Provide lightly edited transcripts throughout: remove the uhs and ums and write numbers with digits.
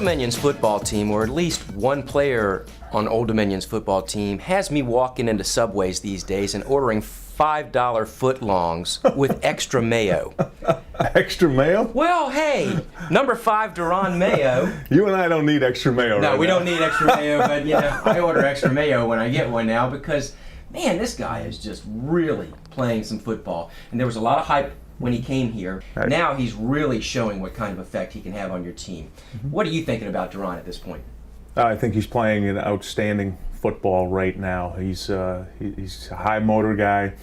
Dominion's football team, or at least one player on Old Dominion's football team, has me walking into Subways these days and ordering $5 footlongs with extra mayo. Extra mayo? Well, hey, number 5 Duran mayo. You and I don't need extra mayo. No, right we now. don't need extra mayo, but you know, I order extra mayo when I get one now because, man, this guy is just really playing some football. And there was a lot of hype when he came here. Right. Now he's really showing what kind of effect he can have on your team. What are you thinking about Duran at this point? I think he's playing an outstanding football right now. He's a high motor guy.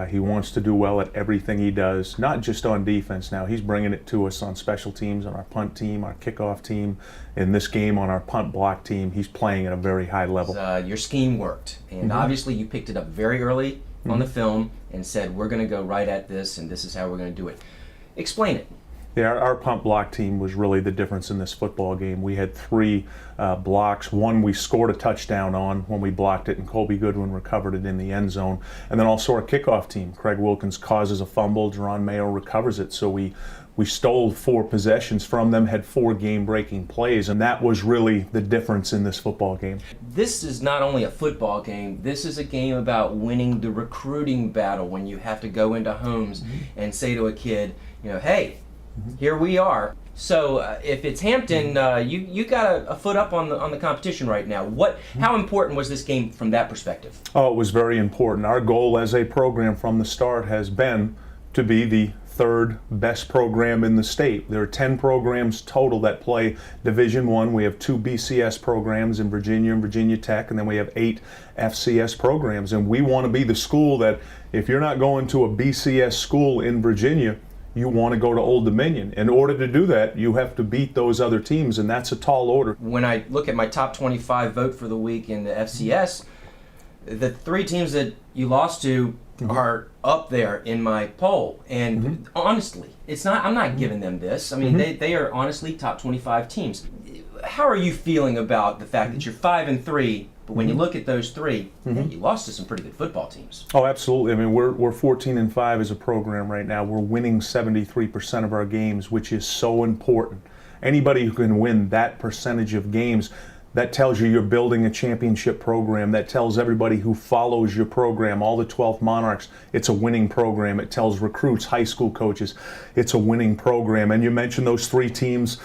He wants to do well at everything he does, not just on defense now. He's bringing it to us on special teams, on our punt team, our kickoff team, in this game on our punt block team. He's playing at a very high level. Your scheme worked, and obviously you picked it up very early on the film and said, we're going to go right at this, and this is how we're going to do it. Explain it. Yeah, our punt block team was really the difference in this football game. We had 3 blocks. One we scored a touchdown on when we blocked it, and Colby Goodwin recovered it in the end zone. And then also our kickoff team. Craig Wilkins causes a fumble, Duran Mayo recovers it. So we stole 4 possessions from them, had 4 game-breaking plays, and that was really the difference in this football game. This is not only a football game, this is a game about winning the recruiting battle when you have to go into homes and say to a kid, you know, hey, here we are. So if it's Hampton, you got a foot up on the competition right now. How important was this game from that perspective? Oh, it was very important. Our goal as a program from the start has been to be the 3rd best program in the state. There are 10 programs total that play Division I. We have 2 BCS programs in Virginia and Virginia Tech, and then we have 8 FCS programs. And we want to be the school that if you're not going to a BCS school in Virginia, you want to go to Old Dominion. In order to do that, you have to beat those other teams, and that's a tall order. When I look at my top 25 vote for the week in the FCS, the 3 teams that you lost to are up there in my poll. And honestly, I'm not giving them this. I mean, they are honestly top 25 teams. How are you feeling about the fact that you're 5-3? But when you look at those 3, you lost to some pretty good football teams. Oh, absolutely. I mean, we're 14-5 as a program right now. We're winning 73% of our games, which is so important. Anybody who can win that percentage of games, that tells you you're building a championship program. That tells everybody who follows your program, all the 12 Monarchs, it's a winning program. It tells recruits, high school coaches, it's a winning program. And you mentioned those 3 teams.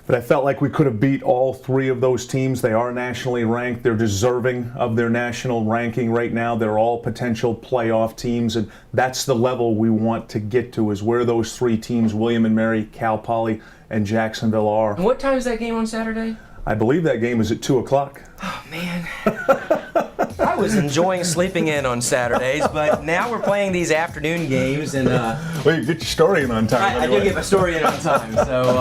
But I felt like we could have beat all 3 of those teams. They are nationally ranked. They're deserving of their national ranking right now. They're all potential playoff teams, and that's the level we want to get to, is where those 3 teams, William and Mary, Cal Poly, and Jacksonville are. And what time is that game on Saturday? I believe that game is at 2 o'clock. Oh, man. I was enjoying sleeping in on Saturdays, but now we're playing these afternoon games, and Well, you get your story in on time. I do get my story in on time. So,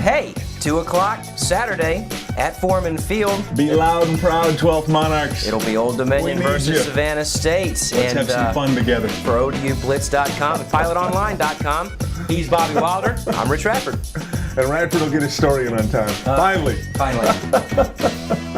hey, 2 o'clock Saturday at Foreman Field. Be loud and proud, 12th Monarchs. It'll be Old Dominion We need versus you. Savannah State. Let's have some fun together. For ODUblitz.com and PilotOnline.com, he's Bobby Wilder. I'm Rich Radford. And Radford will get his story in on time. Finally. Finally.